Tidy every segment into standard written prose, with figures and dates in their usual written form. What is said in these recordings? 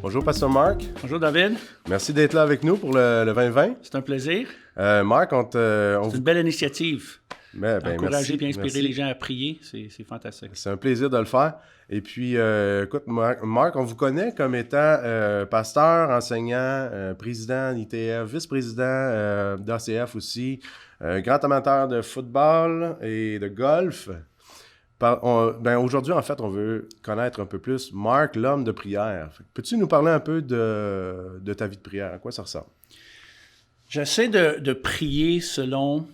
Bonjour, Pasteur Marc. Bonjour David. Merci d'être là avec nous pour le 2020. C'est un plaisir. Marc, C'est une belle initiative. merci, Encourager et inspirer merci. les gens à prier, c'est fantastique. C'est un plaisir de le faire. Et puis, écoute, Marc, on vous connaît comme étant pasteur, enseignant, président d'ITF, vice-président d'ACF aussi, grand amateur de football et de golf. Aujourd'hui, en fait, on veut connaître un peu plus Marc, l'homme de prière. Peux-tu nous parler un peu de ta vie de prière? À quoi ça ressemble? J'essaie de prier selon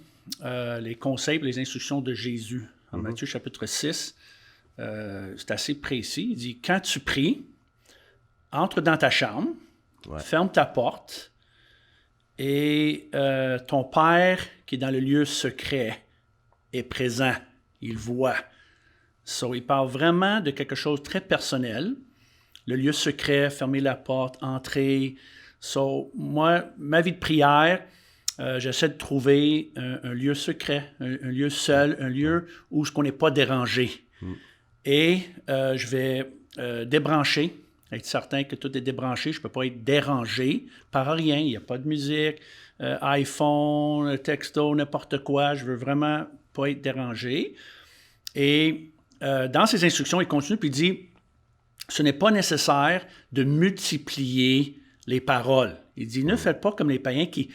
les conseils et les instructions de Jésus. En Matthieu chapitre 6, c'est assez précis. Il dit, quand tu pries, entre dans ta chambre, ferme ta porte, et ton Père qui est dans le lieu secret est présent. Il voit. Il parle vraiment de quelque chose de très personnel. Le lieu secret, fermer la porte, entrer. Moi, ma vie de prière, j'essaie de trouver un lieu secret, un lieu seul, un lieu où on n'est pas dérangé. Et je vais débrancher, être certain que tout est débranché. Je ne peux pas être dérangé par rien. Il n'y a pas de musique, iPhone, texto, n'importe quoi. Je veux vraiment pas être dérangé. Et dans ses instructions, il continue puis il dit, ce n'est pas nécessaire de multiplier les paroles. Il dit, ne faites pas comme les païens qui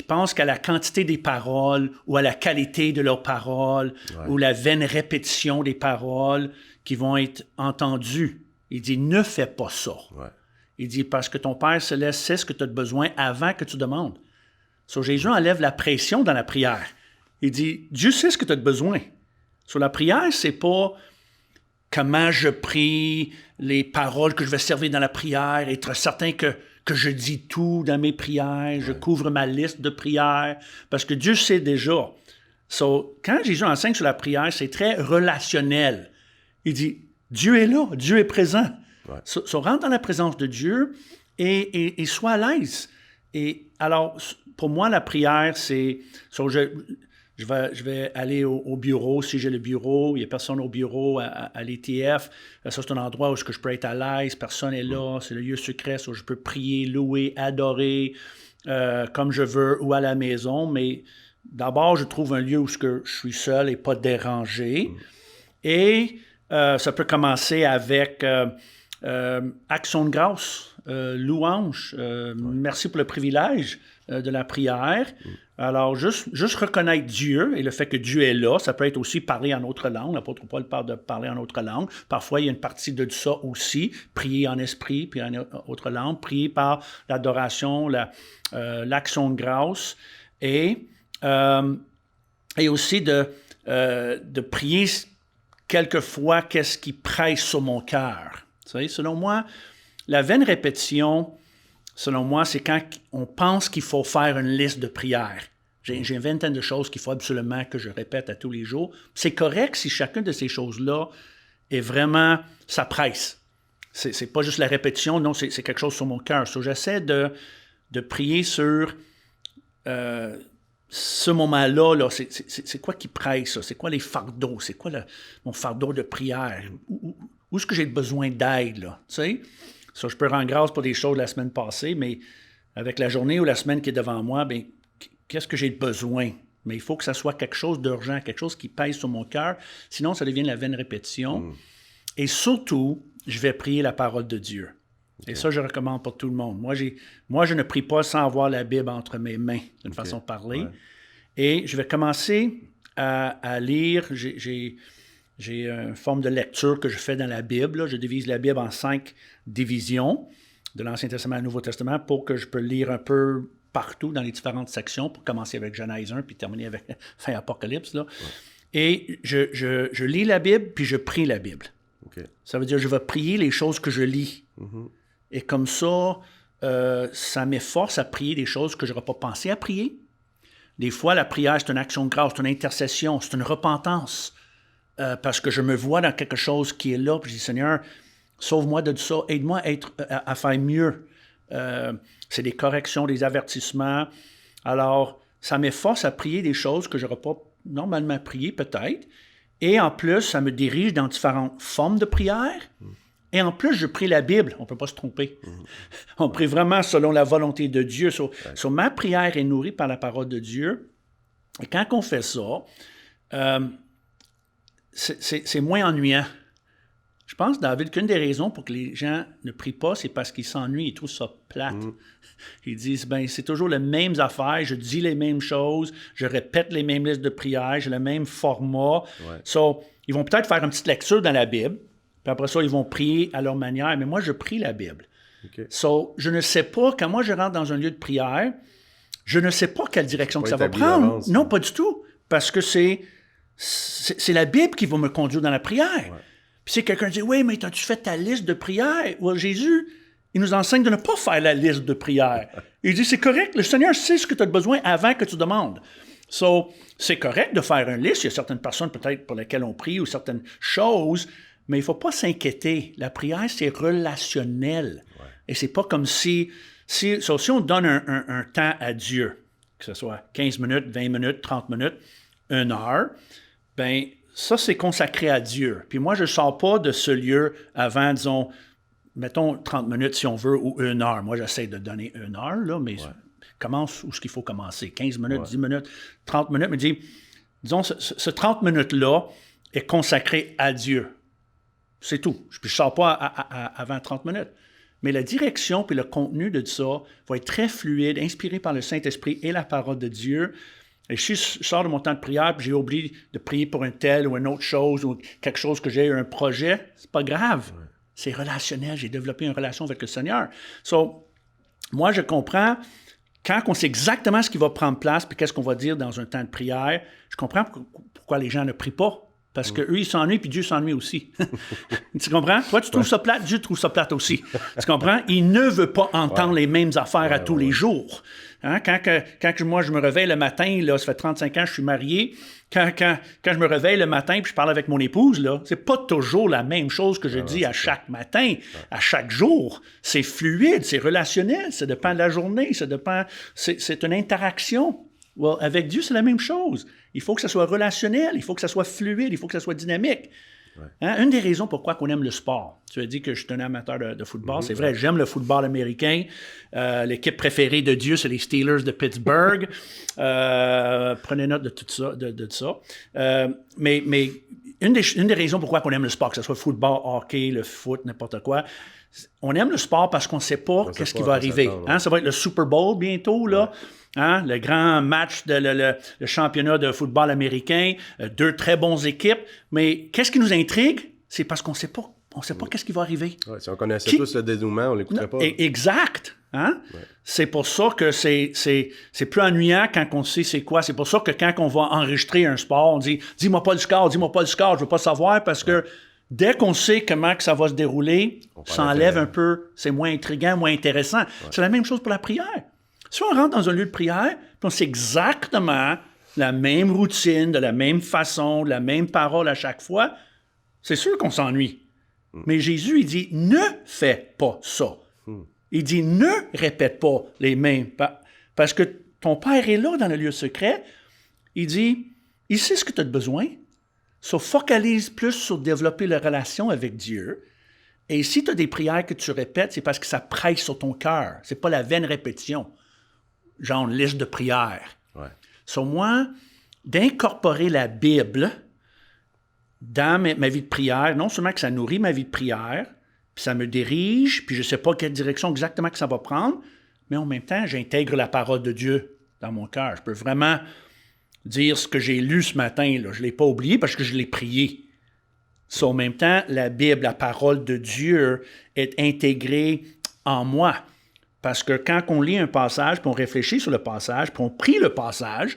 pensent qu'à la quantité des paroles ou à la qualité de leurs paroles ou la vaine répétition des paroles qui vont être entendues. Il dit, ne fais pas ça. Il dit, parce que ton Père Céleste sait ce que tu as besoin avant que tu demandes. Jésus enlève la pression dans la prière. Il dit, Dieu sait ce que tu as besoin. La prière, c'est pas comment je prie, les paroles que je vais servir dans la prière, être certain que je dis tout dans mes prières, je couvre ma liste de prières, parce que Dieu sait déjà. Quand Jésus enseigne sur la prière, c'est très relationnel. Il dit, Dieu est là, Dieu est présent. Rentre dans la présence de Dieu et sois à l'aise. Et alors, pour moi, la prière, c'est... Je vais aller au bureau, si j'ai le bureau, il n'y a personne au bureau à l'ETF. Ça, c'est un endroit où je peux être à l'aise, personne n'est là, c'est le lieu secret où je peux prier, louer, adorer comme je veux ou à la maison. Mais d'abord, je trouve un lieu où je suis seul et pas dérangé. Et ça peut commencer avec action de grâce, louange, merci pour le privilège de la prière. Alors, juste reconnaître Dieu et le fait que Dieu est là, ça peut être aussi parler en autre langue. L'apôtre Paul parle de parler en autre langue. Parfois, il y a une partie de ça aussi, prier en esprit, puis en autre langue, prier par l'adoration, l'action de grâce, et aussi de prier quelquefois qu'est-ce qui presse sur mon cœur. Vous savez, selon moi, la vaine répétition, selon moi, c'est quand on pense qu'il faut faire une liste de prières. J'ai une vingtaine de choses qu'il faut absolument que je répète à tous les jours. C'est correct si chacune de ces choses-là est vraiment, ça presse. C'est pas juste la répétition, non, c'est quelque chose sur mon cœur. J'essaie de prier sur ce moment-là, là, c'est quoi qui presse, ça? C'est quoi les fardeaux? C'est quoi mon fardeau de prière? Où est-ce que j'ai besoin d'aide, là? Tu sais? Je peux rendre grâce pour des choses de la semaine passée, mais avec la journée ou la semaine qui est devant moi, bien, qu'est-ce que j'ai besoin? Mais il faut que ça soit quelque chose d'urgent, quelque chose qui pèse sur mon cœur. Sinon, ça devient la vaine répétition. Et surtout, je vais prier la parole de Dieu. Et ça, je recommande pour tout le monde. Moi, je ne prie pas sans avoir la Bible entre mes mains, d'une façon de parler. Et je vais commencer à lire. J'ai une forme de lecture que je fais dans la Bible. Je divise la Bible en 5 divisions, de l'Ancien Testament et le Nouveau Testament, pour que je peux lire un peu partout dans les différentes sections, pour commencer avec Genèse 1, puis terminer avec fin Apocalypse. Là. Et je lis la Bible, puis je prie la Bible. Ça veut dire que je vais prier les choses que je lis. Et comme ça, ça m'efforce à prier des choses que je n'aurais pas pensé à prier. Des fois, la prière, c'est une action de grâce, c'est une intercession, c'est une repentance. Parce que je me vois dans quelque chose qui est là, puis je dis, Seigneur, sauve-moi de ça, aide-moi à faire mieux. C'est des corrections, des avertissements. Alors, ça m'efforce à prier des choses que je n'aurais pas normalement priées, peut-être. Et en plus, ça me dirige dans différentes formes de prière. Et en plus, je prie la Bible. On ne peut pas se tromper. On prie vraiment selon la volonté de Dieu. So, ma prière est nourrie par la parole de Dieu. Et quand on fait ça, c'est moins ennuyant. Je pense, David, qu'une des raisons pour que les gens ne prient pas, c'est parce qu'ils s'ennuient, ils trouvent ça plate. Ils disent, c'est toujours les mêmes affaires, je dis les mêmes choses, je répète les mêmes listes de prières, j'ai le même format. Ouais. So, ils vont peut-être faire une petite lecture dans la Bible, puis après ça, ils vont prier à leur manière, mais moi, je prie la Bible. Okay. So, je ne sais pas, quand moi, je rentre dans un lieu de prière, je ne sais pas quelle direction que ça va prendre. D'avance, non, pas du tout, parce que c'est la Bible qui va me conduire dans la prière. Ouais. Puis si quelqu'un dit, oui, mais as-tu fait ta liste de prières? Well, Jésus, il nous enseigne de ne pas faire la liste de prières. Il dit, c'est correct, le Seigneur sait ce que tu as besoin avant que tu demandes. So, c'est correct de faire une liste. Il y a certaines personnes peut-être pour lesquelles on prie ou certaines choses, mais il ne faut pas s'inquiéter. La prière, c'est relationnel. Ouais. Et c'est pas comme si on donne un temps à Dieu, que ce soit 15 minutes, 20 minutes, 30 minutes, 1 heure, ça, c'est consacré à Dieu. Puis moi, je ne sors pas de ce lieu avant, disons, mettons 30 minutes si on veut, ou 1 heure. Moi, j'essaie de donner 1 heure, là, mais commence où est-ce qu'il faut commencer? 15 minutes, 10 minutes, 30 minutes. Mais disons, ce 30 minutes-là est consacré à Dieu. C'est tout. Je ne sors pas avant 30 minutes. Mais la direction puis le contenu de ça va être très fluide, inspiré par le Saint-Esprit et la parole de Dieu. Et si je sors de mon temps de prière et j'ai oublié de prier pour une telle ou une autre chose ou quelque chose que j'ai un projet, c'est pas grave. Ouais. C'est relationnel. J'ai développé une relation avec le Seigneur. So, moi, je comprends, quand on sait exactement ce qui va prendre place puis qu'est-ce qu'on va dire dans un temps de prière, je comprends pourquoi les gens ne prient pas. Parce qu'eux, ils s'ennuient, puis Dieu s'ennuie aussi. Tu comprends? Toi, tu trouves ça plate, Dieu trouve ça plate aussi. Tu comprends? Il ne veut pas entendre les mêmes affaires à tous les jours. Hein? Quand moi, je me réveille le matin, là, ça fait 35 ans que je suis marié, quand je me réveille le matin puis je parle avec mon épouse, là, c'est pas toujours la même chose que je dis à chaque matin, à chaque jour. C'est fluide, c'est relationnel, ça dépend de la journée, ça dépend... C'est une interaction. Well, avec Dieu, c'est la même chose. Il faut que ça soit relationnel, il faut que ça soit fluide, il faut que ça soit dynamique. Ouais. Hein? Une des raisons pourquoi on aime le sport. Tu as dit que je suis un amateur de football. C'est vrai, j'aime le football américain. L'équipe préférée de Dieu, c'est les Steelers de Pittsburgh. Prenez note de tout ça. De ça. Mais une des raisons pourquoi on aime le sport, que ce soit football, hockey, le foot, n'importe quoi, on aime le sport parce qu'on ne sait pas qu'est-ce qui va arriver. Hein? Ça va être le Super Bowl bientôt, là. Ouais. Hein? Le grand match de le championnat de football américain, 2 très bonnes équipes. Mais qu'est-ce qui nous intrigue? C'est parce qu'on ne sait pas. On ne sait pas qu'est-ce qui va arriver. Ouais, si on connaissait tous le dénouement, on ne l'écouterait pas. Exact. Hein? Ouais. C'est pour ça que c'est plus ennuyant quand on sait c'est quoi. C'est pour ça que quand on va enregistrer un sport, on dit « Dis-moi pas le score, je ne veux pas savoir parce que dès qu'on sait comment que ça va se dérouler, ça enlève un peu, c'est moins intriguant, moins intéressant. Ouais. C'est la même chose pour la prière. Si on rentre dans un lieu de prière, puis on sait exactement la même routine, de la même façon, de la même parole à chaque fois, c'est sûr qu'on s'ennuie. Mais Jésus, il dit, ne fais pas ça. Il dit, ne répète pas les mêmes. Parce que ton Père est là dans le lieu secret. Il dit, il sait ce que tu as besoin. So, focalise plus sur développer la relation avec Dieu. Et si tu as des prières que tu répètes, c'est parce que ça presse sur ton cœur. C'est pas la vaine répétition. Genre une liste de prières. Ouais. So, moi, d'incorporer la Bible dans ma vie de prière, non seulement que ça nourrit ma vie de prière, puis ça me dirige, puis je ne sais pas quelle direction exactement que ça va prendre, mais en même temps, j'intègre la parole de Dieu dans mon cœur. Je peux vraiment dire ce que j'ai lu ce matin. Là. Je ne l'ai pas oublié parce que je l'ai prié. So, en même temps, la Bible, la parole de Dieu, est intégrée en moi. Parce que quand on lit un passage, puis on réfléchit sur le passage, puis on prie le passage,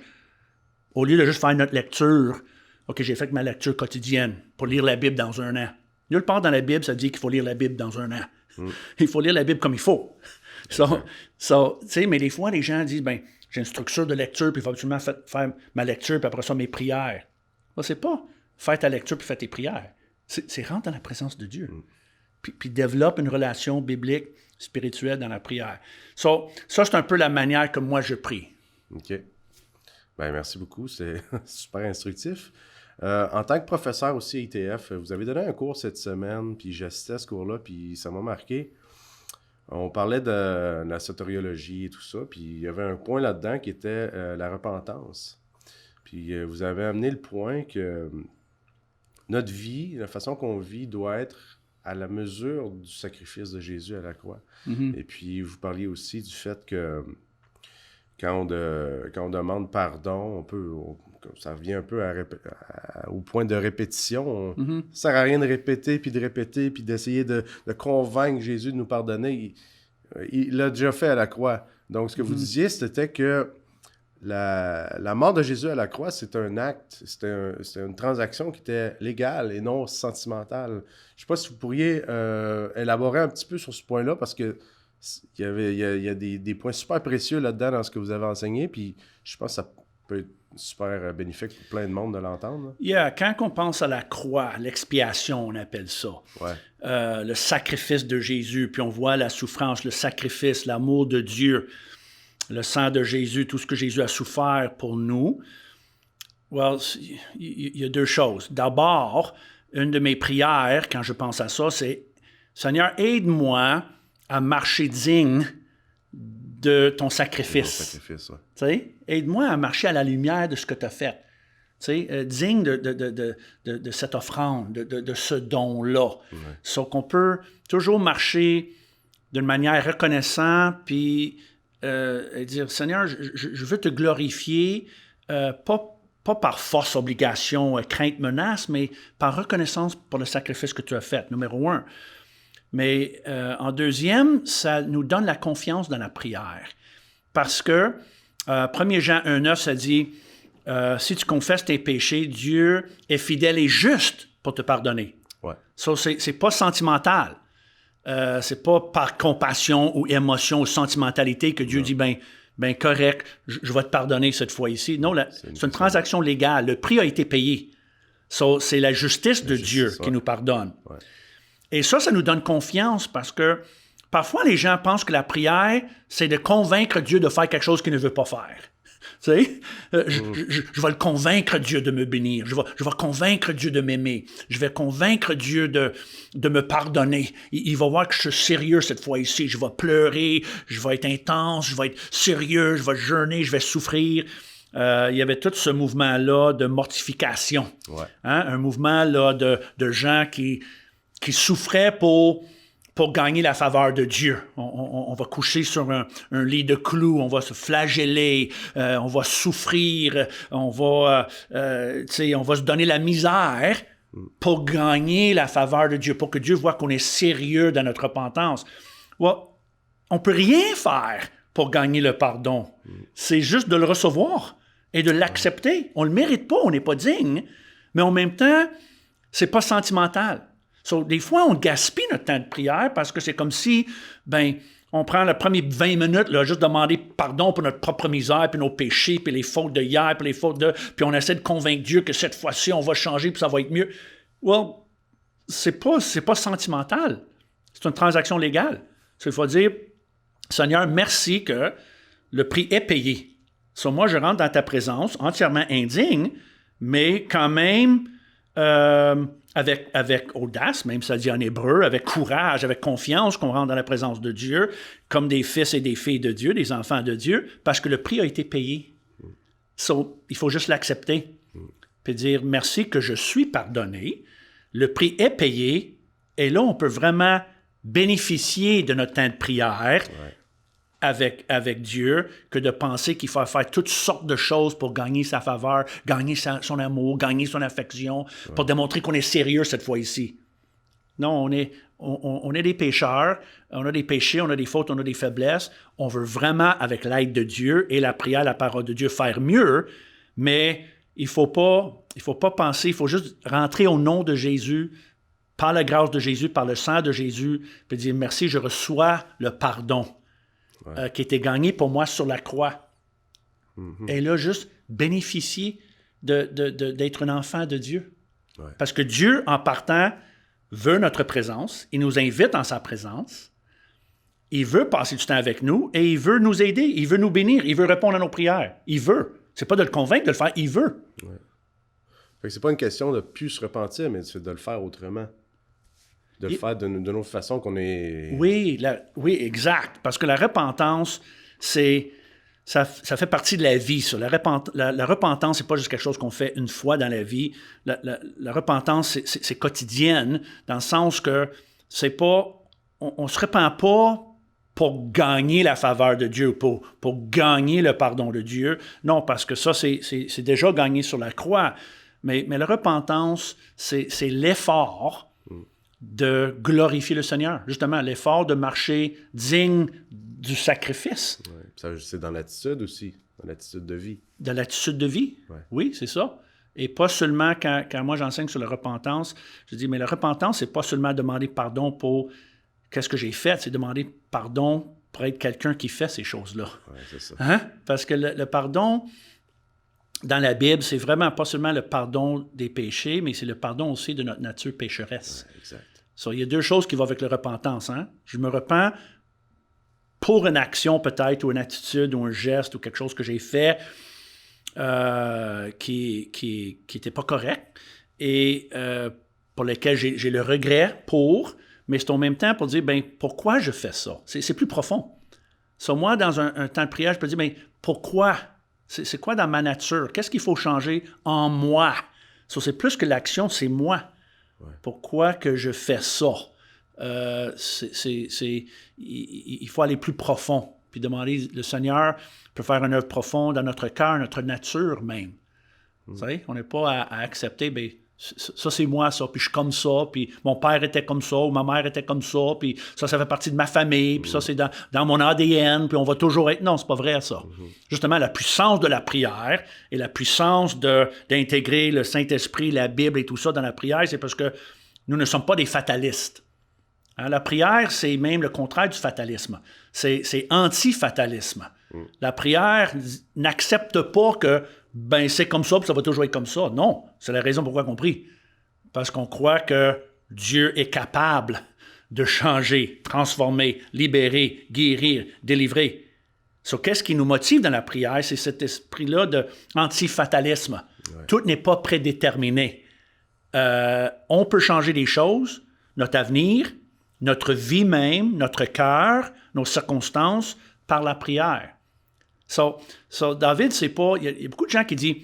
au lieu de juste faire notre lecture, OK, j'ai fait ma lecture quotidienne pour lire la Bible dans 1 an. Nulle part dans la Bible, ça dit qu'il faut lire la Bible dans 1 an. Il faut lire la Bible comme il faut. Mais des fois, les gens disent, j'ai une structure de lecture, puis il faut absolument faire ma lecture, puis après ça, mes prières. C'est pas faire ta lecture, puis faire tes prières. C'est rentrer dans la présence de Dieu. Puis développe une relation biblique, spirituelle dans la prière. Ça, c'est un peu la manière comme moi je prie. OK. Merci beaucoup. C'est super instructif. En tant que professeur aussi à ITF, vous avez donné un cours cette semaine, puis j'assistais à ce cours-là, puis ça m'a marqué. On parlait de la soteriologie et tout ça, puis il y avait un point là-dedans qui était la repentance. Puis vous avez amené le point que notre vie, la façon qu'on vit, doit être à la mesure du sacrifice de Jésus à la croix. Mm-hmm. Et puis vous parliez aussi du fait que quand on demande pardon, ça revient un peu au point de répétition. Mm-hmm. Ça sert à rien de répéter, puis d'essayer de convaincre Jésus de nous pardonner. Il l'a déjà fait à la croix. Donc, ce que vous disiez, c'était que la mort de Jésus à la croix, c'est un acte, c'était une transaction qui était légale et non sentimentale. Je ne sais pas si vous pourriez élaborer un petit peu sur ce point-là, parce que il y a des points super précieux là-dedans dans ce que vous avez enseigné, puis je pense que ça peut être super bénéfique pour plein de monde de l'entendre. Quand on pense à la croix, l'expiation, on appelle ça. Ouais. Le sacrifice de Jésus, puis on voit la souffrance, le sacrifice, l'amour de Dieu, le sang de Jésus, tout ce que Jésus a souffert pour nous. Well, il y a deux choses. D'abord, une de mes prières, quand je pense à ça, c'est « Seigneur, aide-moi à marcher digne de ton sacrifice. » Aide-moi à marcher à la lumière de ce que tu as fait. Digne de cette offrande, de ce don-là. Ouais. Sauf qu'on peut toujours marcher d'une manière reconnaissante, puis dire, Seigneur, je veux te glorifier, pas par force, obligation, crainte, menace, mais par reconnaissance pour le sacrifice que tu as fait, numéro 1. Mais en deuxième, ça nous donne la confiance dans la prière. Parce que 1 Jean 1,9, ça dit, si tu confesses tes péchés, Dieu est fidèle et juste pour te pardonner. Ouais. So, c'est pas sentimental. C'est pas par compassion ou émotion ou sentimentalité que Dieu dit, ben correct, je vais te pardonner cette fois ici. Non, c'est une transaction légale. Le prix a été payé. So, c'est la justice de Dieu qui nous pardonne. Ouais. Et ça nous donne confiance parce que parfois les gens pensent que la prière, c'est de convaincre Dieu de faire quelque chose qu'il ne veut pas faire. Tu sais, je vais le convaincre Dieu de me bénir. Je vais convaincre Dieu de m'aimer. Je vais convaincre Dieu de me pardonner. Il va voir que je suis sérieux cette fois-ci. Je vais pleurer, je vais être intense, je vais être sérieux, je vais jeûner, je vais souffrir. Il y avait tout ce mouvement-là de mortification. Ouais. Hein? Un mouvement là, de gens qui souffraient pour gagner la faveur de Dieu. On va coucher sur un lit de clous, on va se flageller, on va souffrir, on va se donner la misère pour gagner la faveur de Dieu, pour que Dieu voit qu'on est sérieux dans notre repentance. Well, on ne peut rien faire pour gagner le pardon. C'est juste de le recevoir et de l'accepter. On ne le mérite pas, on n'est pas digne, mais en même temps, c'est pas sentimental. So, des fois, on gaspille notre temps de prière parce que c'est comme si, on prend les premières 20 minutes, là, juste demander pardon pour notre propre misère, puis nos péchés, puis les fautes de hier, puis les fautes puis on essaie de convaincre Dieu que cette fois-ci, on va changer, puis ça va être mieux. Well, c'est pas sentimental. C'est une transaction légale. Il faut dire, Seigneur, merci que le prix est payé. So, moi, je rentre dans ta présence entièrement indigne, mais quand même... avec audace, même ça dit en hébreu, avec courage, avec confiance qu'on rentre dans la présence de Dieu, comme des fils et des filles de Dieu, des enfants de Dieu, parce que le prix a été payé. So, il faut juste l'accepter. Puis dire merci que je suis pardonné, le prix est payé, et là, on peut vraiment bénéficier de notre temps de prière avec Dieu que de penser qu'il faut faire toutes sortes de choses pour gagner sa faveur, gagner son amour, gagner son affection, pour démontrer qu'on est sérieux cette fois-ci. Non, on est des pécheurs, on a des péchés, on a des fautes, on a des faiblesses. On veut vraiment, avec l'aide de Dieu et la prière, la parole de Dieu, faire mieux, mais il faut pas penser, il faut juste rentrer au nom de Jésus, par la grâce de Jésus, par le sang de Jésus, puis dire merci, je reçois le pardon. Qui était gagné pour moi sur la croix. Et là, juste bénéficier d'être un enfant de Dieu. Ouais. Parce que Dieu, en partant, veut notre présence. Il nous invite en sa présence. Il veut passer du temps avec nous et il veut nous aider. Il veut nous bénir. Il veut répondre à nos prières. Il veut. C'est pas de le convaincre de le faire. Il veut. Ouais. Fait que c'est pas une question de plus se repentir, mais c'est de le faire autrement. De le faire d'une autre façon qu'on est... Oui, oui, exact. Parce que la repentance, ça fait partie de la vie, ça. La repentance, c'est pas juste quelque chose qu'on fait une fois dans la vie. La repentance, c'est quotidienne, dans le sens que c'est pas... On se repent pas pour gagner la faveur de Dieu, pour gagner le pardon de Dieu. Non, parce que ça, c'est déjà gagné sur la croix. Mais la repentance, c'est l'effort de glorifier le Seigneur. Justement, l'effort de marcher digne du sacrifice. Ouais. Ça, c'est dans l'attitude aussi, dans l'attitude de vie. De l'attitude de vie. Ouais. Oui, c'est ça. Et pas seulement quand moi j'enseigne sur la repentance, je dis, mais la repentance, c'est pas seulement demander pardon pour qu'est-ce que j'ai fait, c'est demander pardon pour être quelqu'un qui fait ces choses-là. Oui, c'est ça. Hein? Parce que le pardon, dans la Bible, c'est vraiment pas seulement le pardon des péchés, mais c'est le pardon aussi de notre nature pécheresse. Ouais, exact. So, il y a deux choses qui vont avec la repentance. Hein? Je me repens pour une action peut-être, ou une attitude, ou un geste, ou quelque chose que j'ai fait qui n'était pas correct, et pour lequel j'ai le regret pour, mais c'est en même temps pour dire, ben pourquoi je fais ça? C'est plus profond. So, moi, dans un temps de prière, je peux dire, ben pourquoi? C'est quoi dans ma nature? Qu'est-ce qu'il faut changer en moi? So, c'est plus que l'action, c'est moi. Ouais. Pourquoi que je fais ça? Il faut aller plus profond, puis demander, le Seigneur peut faire une œuvre profonde dans notre cœur, notre nature même. Vous savez, on n'est pas à accepter, ben, ça c'est moi, ça, puis je suis comme ça, puis mon père était comme ça, ou ma mère était comme ça, puis ça fait partie de ma famille, puis ça c'est dans mon ADN, puis on va toujours être... Non, c'est pas vrai ça. Justement, la puissance de la prière et la puissance d'intégrer le Saint-Esprit, la Bible et tout ça dans la prière, c'est parce que nous ne sommes pas des fatalistes. Hein, la prière, c'est même le contraire du fatalisme. C'est anti-fatalisme. La prière n'accepte pas que ben c'est comme ça, puis ça va toujours être comme ça. Non, c'est la raison pourquoi on prie. Parce qu'on croit que Dieu est capable de changer, transformer, libérer, guérir, délivrer. So, qu'est-ce qui nous motive dans la prière? C'est cet esprit-là d'anti-fatalisme. Ouais. Tout n'est pas prédéterminé. On peut changer des choses, notre avenir, notre vie même, notre cœur, nos circonstances, par la prière. So David, c'est pas... Il y a beaucoup de gens qui disent,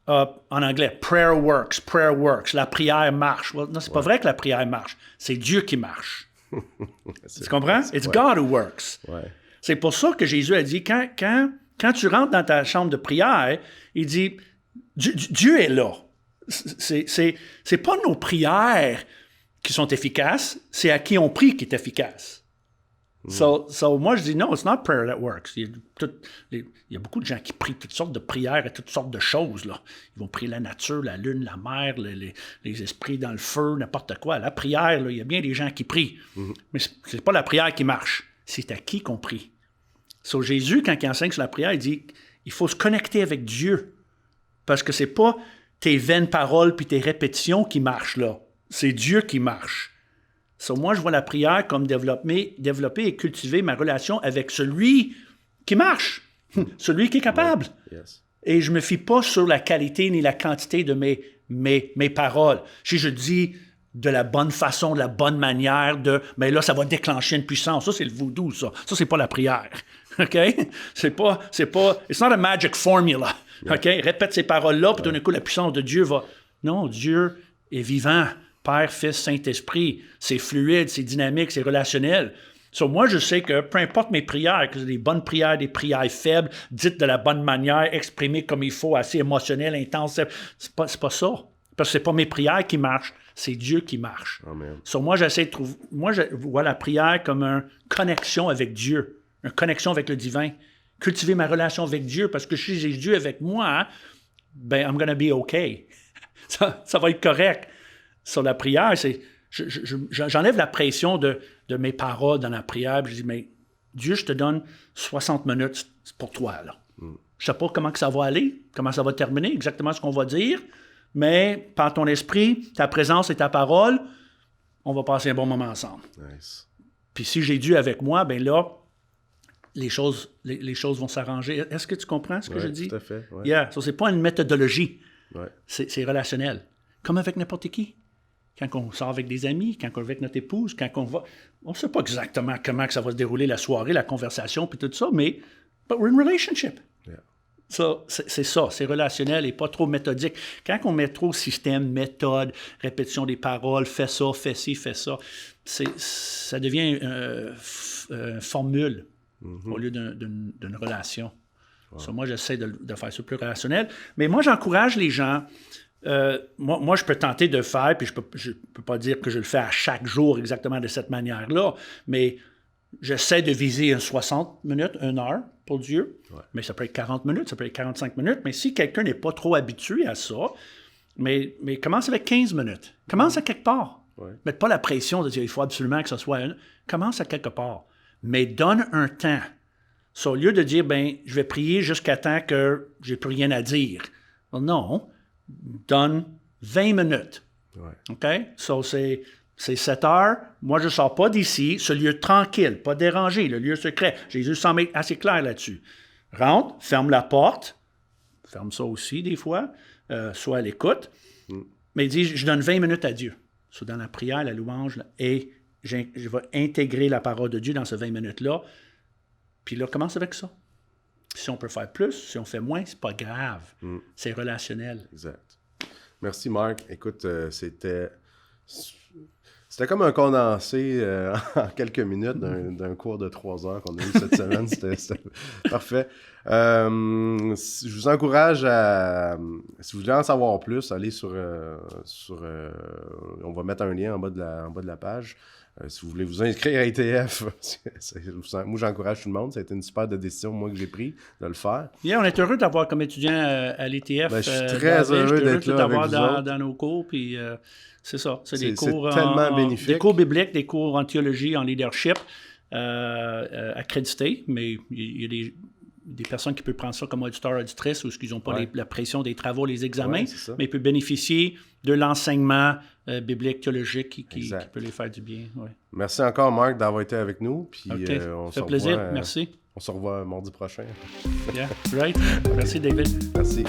en anglais, prayer works, la prière marche. Well, non, c'est pas vrai que la prière marche. C'est Dieu qui marche. Tu comprends? It's God who works. Ouais. C'est pour ça que Jésus a dit, quand tu rentres dans ta chambre de prière, il dit, Dieu est là. C'est pas nos prières qui sont efficaces, c'est à qui on prie qui est efficace. So, moi, je dis, non, it's not prayer that works. Il y a beaucoup de gens qui prient toutes sortes de prières et toutes sortes de choses. Là. Ils vont prier la nature, la lune, la mer, les esprits dans le feu, n'importe quoi. La prière, là, il y a bien des gens qui prient. Mais c'est pas la prière qui marche. C'est à qui qu'on prie. So, Jésus, quand il enseigne sur la prière, il dit, il faut se connecter avec Dieu. Parce que c'est pas tes vaines paroles puis tes répétitions qui marchent là. C'est Dieu qui marche. So, moi, je vois la prière comme développer et cultiver ma relation avec celui qui marche, celui qui est capable. Yes. Et je ne me fie pas sur la qualité ni la quantité de mes paroles. Si je dis de la bonne façon, de la bonne manière, mais là, ça va déclencher une puissance. Ça, c'est le voodoo, ça. Ça, c'est pas la prière. OK? C'est pas, it's not a magic formula. OK? Répète ces paroles-là, puis tout d'un coup, la puissance de Dieu va... Non, Dieu est vivant. Père, Fils, Saint-Esprit, c'est fluide, c'est dynamique, c'est relationnel. So, moi, je sais que peu importe mes prières, que c'est des bonnes prières, des prières faibles, dites de la bonne manière, exprimées comme il faut, assez émotionnelles, intenses, c'est pas ça. Parce que c'est pas mes prières qui marchent, c'est Dieu qui marche. Amen. So, moi, j'essaie de trouver... Moi, je vois la prière comme une connexion avec Dieu, une connexion avec le divin. Cultiver ma relation avec Dieu, parce que si j'ai Dieu avec moi, ben, I'm gonna be okay. Ça va être correct. Sur la prière, j'enlève la pression de mes paroles dans la prière. Je dis, mais Dieu, je te donne 60 minutes pour toi. Là. Je ne sais pas comment que ça va aller, comment ça va terminer, exactement ce qu'on va dire, mais par ton esprit, ta présence et ta parole, on va passer un bon moment ensemble. Nice. Puis si j'ai Dieu avec moi, ben là, les choses vont s'arranger. Est-ce que tu comprends ce que je dis? Tout à fait. Ouais. Yeah. So, c'est pas une méthodologie. Ouais. C'est relationnel. Comme avec n'importe qui. Quand on sort avec des amis, quand on est avec notre épouse, quand on va... On ne sait pas exactement comment que ça va se dérouler la soirée, la conversation, puis tout ça, mais but we're in a relationship. Yeah. C'est ça, c'est relationnel et pas trop méthodique. Quand on met trop système, méthode, répétition des paroles, fais ça, fais ci, fais ça, ça devient une formule au lieu d'une relation. Wow. So, moi, j'essaie de faire ça plus relationnel. Mais moi, j'encourage les gens. Moi, je peux tenter de faire, puis je peux pas dire que je le fais à chaque jour exactement de cette manière-là, mais j'essaie de viser 60 minutes, 1 heure pour Dieu, mais ça peut être 40 minutes, ça peut être 45 minutes, mais si quelqu'un n'est pas trop habitué à ça, mais commence avec 15 minutes. Commence à quelque part. Mets pas la pression de dire il faut absolument que ce soit commence à quelque part, mais donne un temps. So, au lieu de dire, je vais prier jusqu'à temps que j'ai plus rien à dire. Non. Donne 20 minutes. OK? So, c'est 7 heures. Moi, je ne sors pas d'ici. Ce lieu tranquille, pas dérangé, le lieu secret. Jésus semble être assez clair là-dessus. Rentre, ferme la porte. Ferme ça aussi, des fois. Sois à l'écoute. Mais il dit, je donne 20 minutes à Dieu. So, dans la prière, la louange, et je vais intégrer la parole de Dieu dans ces 20 minutes-là. Puis là, commence avec ça. Si on peut faire plus, si on fait moins, c'est pas grave. C'est relationnel. Exact. Merci, Marc. Écoute, c'était comme un condensé en quelques minutes d'un cours de 3 heures qu'on a eu cette semaine. C'était parfait. Je vous encourage à... Si vous voulez en savoir plus, allez sur on va mettre un lien en bas de la page. Si vous voulez vous inscrire à ITF, moi j'encourage tout le monde. Ça a été une super décision, moi, que j'ai prise de le faire. On est heureux d'avoir comme étudiant à l'ITF. Je suis très heureux d'être là avec vous dans nos cours. Puis, c'est ça. C'est des cours tellement bénéfique. Des cours bibliques, des cours en théologie, en leadership, accrédités. Mais il y a des personnes qui peuvent prendre ça comme auditeur, auditrice, ou qu'ils n'ont pas la pression des travaux, les examens, mais ils peuvent bénéficier de l'enseignement biblique, théologique qui peut les faire du bien. Ouais. Merci encore, Marc, d'avoir été avec nous. Puis, ça fait plaisir. Merci. On se revoit mardi prochain. Yeah, right. Merci, David. Merci.